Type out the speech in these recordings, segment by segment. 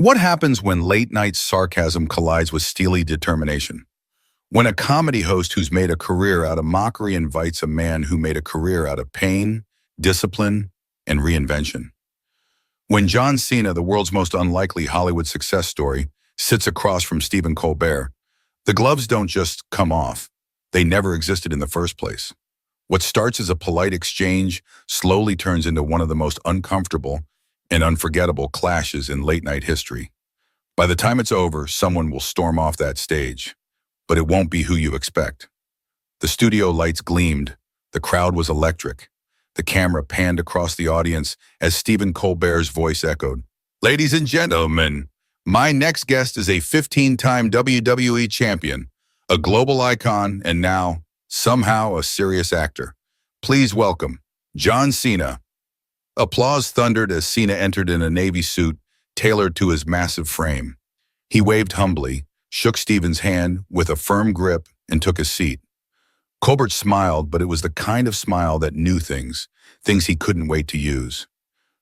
What happens when late-night sarcasm collides with steely determination? When a comedy host who's made a career out of mockery invites a man who made a career out of pain, discipline, and reinvention. When John Cena, the world's most unlikely Hollywood success story, sits across from Stephen Colbert, the gloves don't just come off. They never existed in the first place. What starts as a polite exchange slowly turns into one of the most uncomfortable and unforgettable clashes in late-night history. By the time it's over, someone will storm off that stage, but it won't be who you expect. The studio lights gleamed, the crowd was electric. The camera panned across the audience as Stephen Colbert's voice echoed, "Ladies and gentlemen, my next guest is a 15-time WWE champion, a global icon, and now, somehow, a serious actor. Please welcome John Cena." Applause thundered as Cena entered in a navy suit tailored to his massive frame. He waved humbly, shook Stephen's hand with a firm grip, and took a seat. Colbert smiled, but it was the kind of smile that knew things he couldn't wait to use.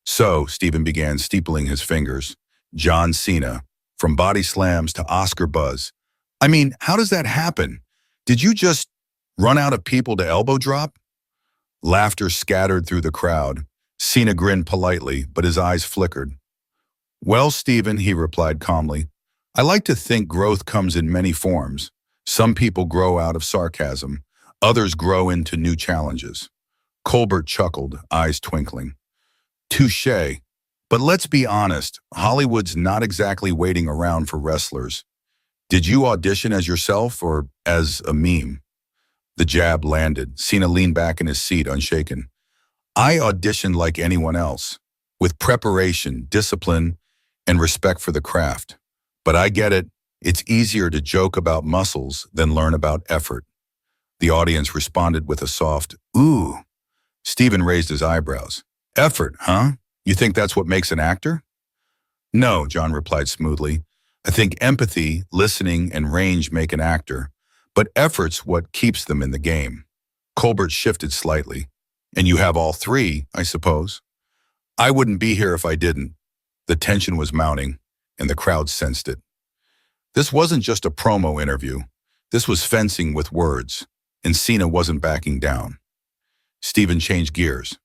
"So," Stephen began, steepling his fingers, "John Cena, from body slams to Oscar buzz. I mean, how does that happen? Did you just run out of people to elbow drop?" Laughter scattered through the crowd. Cena grinned politely, but his eyes flickered. "Well, Stephen," he replied calmly, "I like to think growth comes in many forms. Some people grow out of sarcasm. Others grow into new challenges." Colbert chuckled, eyes twinkling. "Touché. But let's be honest, Hollywood's not exactly waiting around for wrestlers. Did you audition as yourself or as a meme?" The jab landed. Cena leaned back in his seat, unshaken. "I auditioned like anyone else, with preparation, discipline, and respect for the craft. But I get it, it's easier to joke about muscles than learn about effort." The audience responded with a soft, "Ooh." Stephen raised his eyebrows. "Effort, huh? You think that's what makes an actor?" "No," John replied smoothly. "I think empathy, listening, and range make an actor, but effort's what keeps them in the game." Colbert shifted slightly. "And you have all three, I suppose?" "I wouldn't be here if I didn't." The tension was mounting, and the crowd sensed it. This wasn't just a promo interview. This was fencing with words, and Cena wasn't backing down. Stephen changed gears.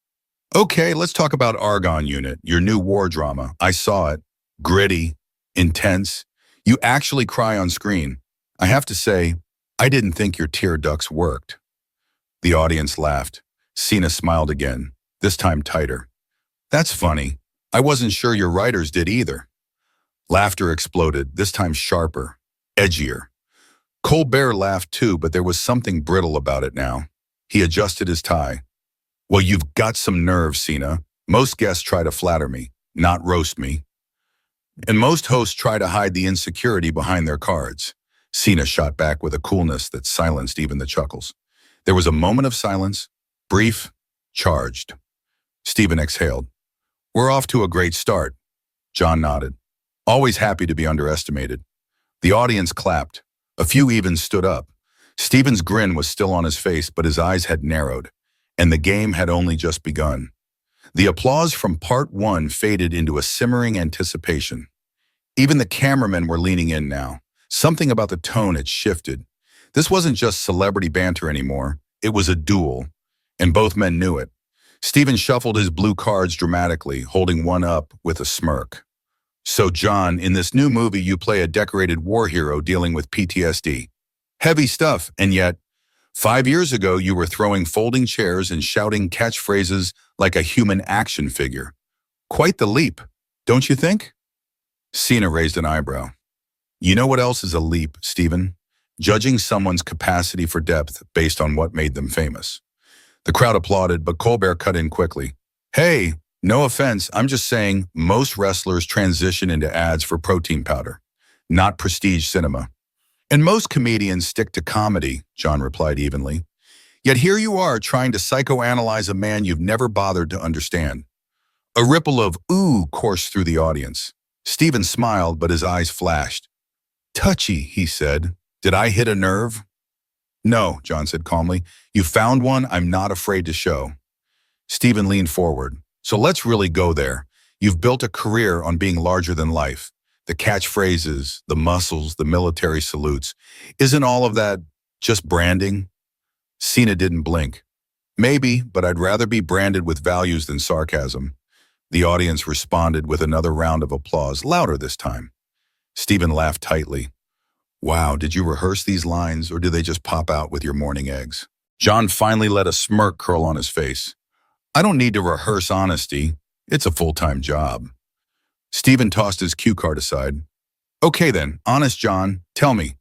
"Okay, let's talk about Argon Unit, your new war drama. I saw it. Gritty, intense. You actually cry on screen. I have to say, I didn't think your tear ducts worked." The audience laughed. Cena smiled again, this time tighter. "That's funny. I wasn't sure your writers did either." Laughter exploded, this time sharper, edgier. Colbert laughed too, but there was something brittle about it now. He adjusted his tie. "Well, you've got some nerve, Cena. Most guests try to flatter me, not roast me. And most hosts try to hide the insecurity behind their cards." Cena shot back with a coolness that silenced even the chuckles. There was a moment of silence, brief, charged. Stephen exhaled. "We're off to a great start." John nodded. "Always happy to be underestimated." The audience clapped. A few even stood up. Stephen's grin was still on his face, but his eyes had narrowed, and the game had only just begun. The applause from part one faded into a simmering anticipation. Even the cameramen were leaning in now. Something about the tone had shifted. This wasn't just celebrity banter anymore. It was a duel, and both men knew it. Stephen shuffled his blue cards dramatically, holding one up with a smirk. "So, John, in this new movie you play a decorated war hero dealing with PTSD. Heavy stuff, and yet, 5 years ago you were throwing folding chairs and shouting catchphrases like a human action figure. Quite the leap, don't you think?" Cena raised an eyebrow. "You know what else is a leap, Stephen? Judging someone's capacity for depth based on what made them famous." The crowd applauded, but Colbert cut in quickly. "Hey, no offense, I'm just saying most wrestlers transition into ads for protein powder, not prestige cinema. And most comedians stick to comedy," John replied evenly. "Yet here you are trying to psychoanalyze a man you've never bothered to understand." A ripple of "ooh" coursed through the audience. Stephen smiled, but his eyes flashed. "Touchy," he said. "Did I hit a nerve?" "No," John said calmly. "You found one I'm not afraid to show." Stephen leaned forward. "So let's really go there. You've built a career on being larger than life. The catchphrases, the muscles, the military salutes. Isn't all of that just branding? Cena didn't blink. Maybe, but I'd rather be branded with values than sarcasm. The audience responded with another round of applause, louder this time. Stephen laughed tightly. Wow, did you rehearse these lines, or do they just pop out with your morning eggs? John finally let a smirk curl on his face. I don't need to rehearse honesty. It's a full-time job. Stephen tossed his cue card aside. Okay then, honest John, tell me,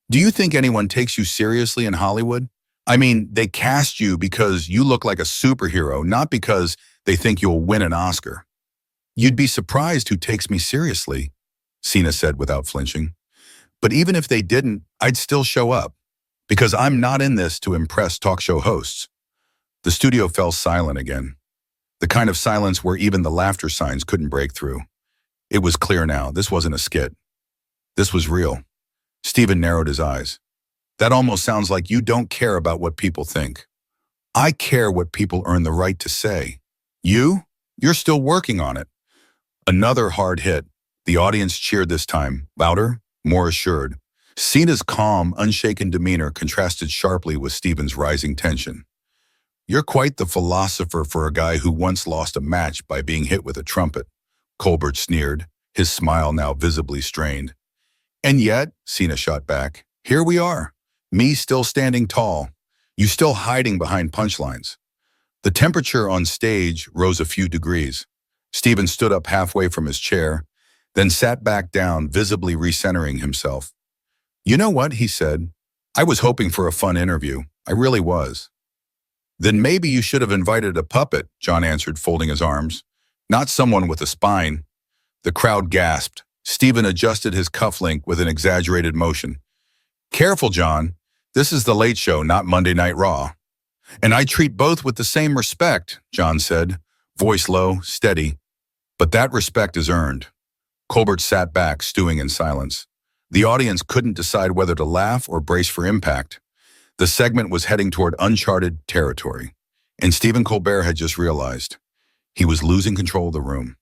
do you think anyone takes you seriously in Hollywood? I mean, they cast you because you look like a superhero, not because they think you'll win an Oscar. You'd be surprised who takes me seriously, Cena said without flinching. But even if they didn't, I'd still show up, because I'm not in this to impress talk show hosts. The studio fell silent again, the kind of silence where even the laughter signs couldn't break through. It was clear now, this wasn't a skit. This was real. Stephen narrowed his eyes. That almost sounds like you don't care about what people think. I care what people earn the right to say. You're still working on it. Another hard hit. The audience cheered this time, louder, more assured. Cena's calm, unshaken demeanor contrasted sharply with Stephen's rising tension. You're quite the philosopher for a guy who once lost a match by being hit with a trumpet, Colbert sneered, his smile now visibly strained. And yet, Cena shot back, here we are. Me still standing tall. You still hiding behind punchlines. The temperature on stage rose a few degrees. Stephen stood up halfway from his chair, then sat back down, visibly recentering himself. You know what, he said. I was hoping for a fun interview. I really was. Then maybe you should have invited a puppet, John answered, folding his arms. Not someone with a spine. The crowd gasped. Stephen adjusted his cufflink with an exaggerated motion. Careful, John. This is the Late Show, not Monday Night Raw. And I treat both with the same respect, John said, voice low, steady. But that respect is earned. Colbert sat back, stewing in silence. The audience couldn't decide whether to laugh or brace for impact. The segment was heading toward uncharted territory, and Stephen Colbert had just realized he was losing control of the room.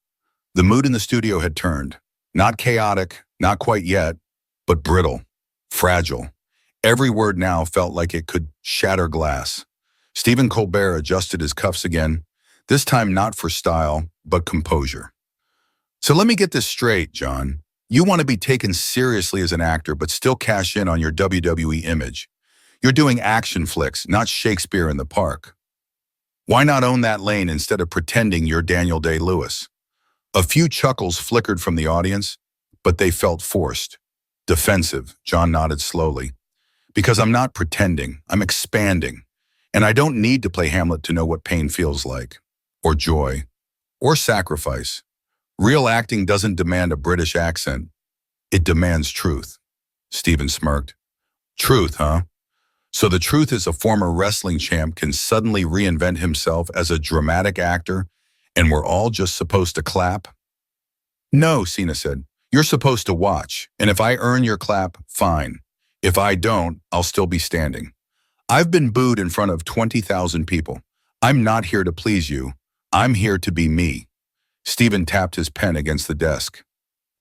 The mood in the studio had turned, not chaotic, not quite yet, but brittle, fragile. Every word now felt like it could shatter glass. Stephen Colbert adjusted his cuffs again, this time not for style, but composure. So let me get this straight, John. You want to be taken seriously as an actor, but still cash in on your WWE image. You're doing action flicks, not Shakespeare in the Park. Why not own that lane instead of pretending you're Daniel Day-Lewis? A few chuckles flickered from the audience, but they felt forced. Defensive, John nodded slowly. Because I'm not pretending, I'm expanding. And I don't need to play Hamlet to know what pain feels like, or joy, or sacrifice. Real acting doesn't demand a British accent. It demands truth. Stephen smirked. Truth, huh? So the truth is a former wrestling champ can suddenly reinvent himself as a dramatic actor, and we're all just supposed to clap? No, Cena said. You're supposed to watch, and if I earn your clap, fine. If I don't, I'll still be standing. I've been booed in front of 20,000 people. I'm not here to please you. I'm here to be me. Stephen tapped his pen against the desk.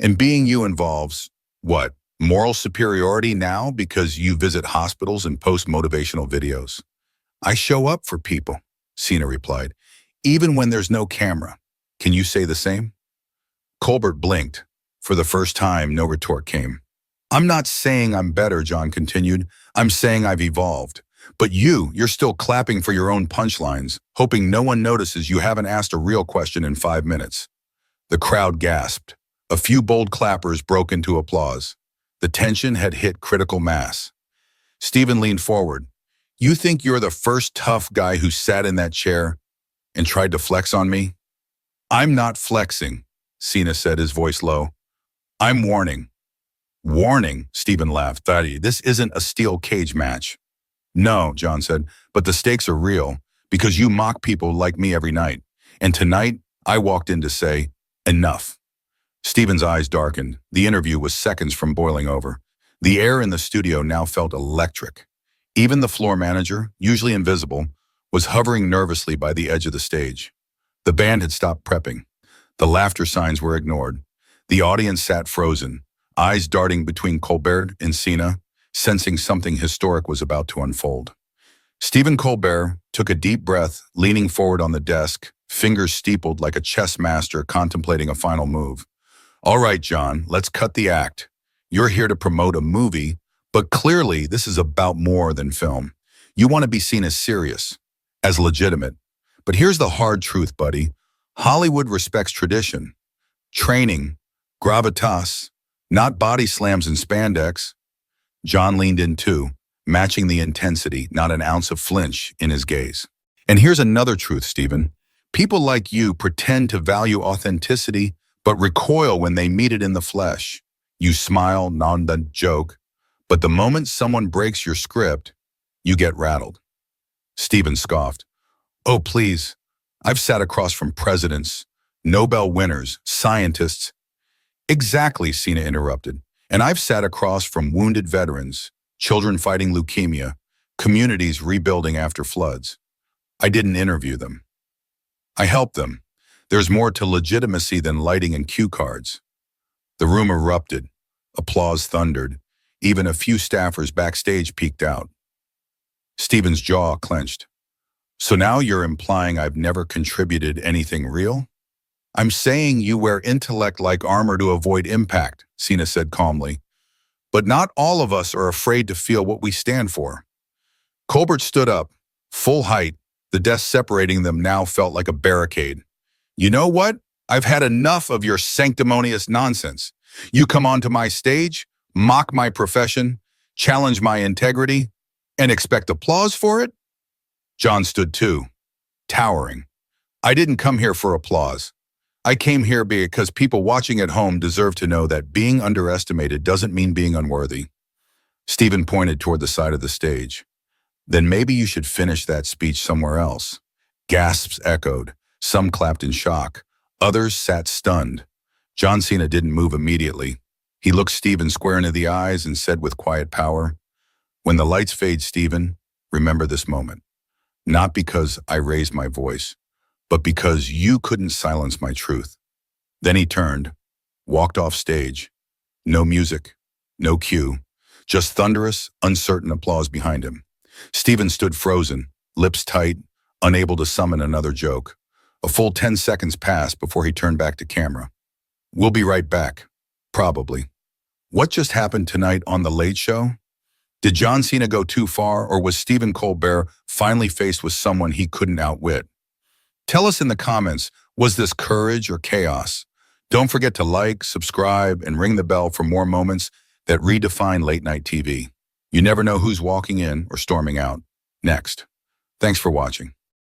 And being you involves, what, moral superiority now because you visit hospitals and post motivational videos? I show up for people, Cena replied, even when there's no camera. Can you say the same? Colbert blinked. For the first time, no retort came. I'm not saying I'm better, John continued. I'm saying I've evolved. But you're still clapping for your own punchlines, hoping no one notices you haven't asked a real question in 5 minutes. The crowd gasped. A few bold clappers broke into applause. The tension had hit critical mass. Stephen leaned forward. You think you're the first tough guy who sat in that chair and tried to flex on me? I'm not flexing, Cena said, his voice low. I'm warning. Warning, Stephen laughed. Thaddy, this isn't a steel cage match. No, John said, but the stakes are real because you mock people like me every night. And tonight, I walked in to say, enough. Stephen's eyes darkened. The interview was seconds from boiling over. The air in the studio now felt electric. Even the floor manager, usually invisible, was hovering nervously by the edge of the stage. The band had stopped prepping. The laughter signs were ignored. The audience sat frozen, eyes darting between Colbert and Cena, sensing something historic was about to unfold. Stephen Colbert took a deep breath, leaning forward on the desk, fingers steepled like a chess master contemplating a final move. All right, John, let's cut the act. You're here to promote a movie, but clearly this is about more than film. You want to be seen as serious, as legitimate. But here's the hard truth, buddy. Hollywood respects tradition, training, gravitas, not body slams and spandex. John leaned in too, matching the intensity, not an ounce of flinch in his gaze. And here's another truth, Stephen. People like you pretend to value authenticity, but recoil when they meet it in the flesh. You smile, nod the joke, but the moment someone breaks your script, you get rattled. Stephen scoffed. Oh, please. I've sat across from presidents, Nobel winners, scientists. Exactly, Cena interrupted. And I've sat across from wounded veterans, children fighting leukemia, communities rebuilding after floods. I didn't interview them. I helped them. There's more to legitimacy than lighting and cue cards. The room erupted. Applause thundered. Even a few staffers backstage peeked out. Stephen's jaw clenched. So now you're implying I've never contributed anything real? I'm saying you wear intellect like armor to avoid impact, Cena said calmly. But not all of us are afraid to feel what we stand for. Colbert stood up, full height. The desk separating them now felt like a barricade. You know what? I've had enough of your sanctimonious nonsense. You come onto my stage, mock my profession, challenge my integrity, and expect applause for it? John stood too, towering. I didn't come here for applause. I came here because people watching at home deserve to know that being underestimated doesn't mean being unworthy. Stephen pointed toward the side of the stage. Then maybe you should finish that speech somewhere else. Gasps echoed. Some clapped in shock. Others sat stunned. John Cena didn't move immediately. He looked Stephen square into the eyes and said with quiet power, "When the lights fade, Stephen, remember this moment. Not because I raised my voice, but because you couldn't silence my truth." Then he turned, walked off stage. No music, no cue, just thunderous, uncertain applause behind him. Stephen stood frozen, lips tight, unable to summon another joke. A full 10 seconds passed before he turned back to camera. We'll be right back. Probably. What just happened tonight on The Late Show? Did John Cena go too far, or was Stephen Colbert finally faced with someone he couldn't outwit? Tell us in the comments, was this courage or chaos? Don't forget to like, subscribe, and ring the bell for more moments that redefine late-night TV. You never know who's walking in or storming out. Next. Thanks for watching.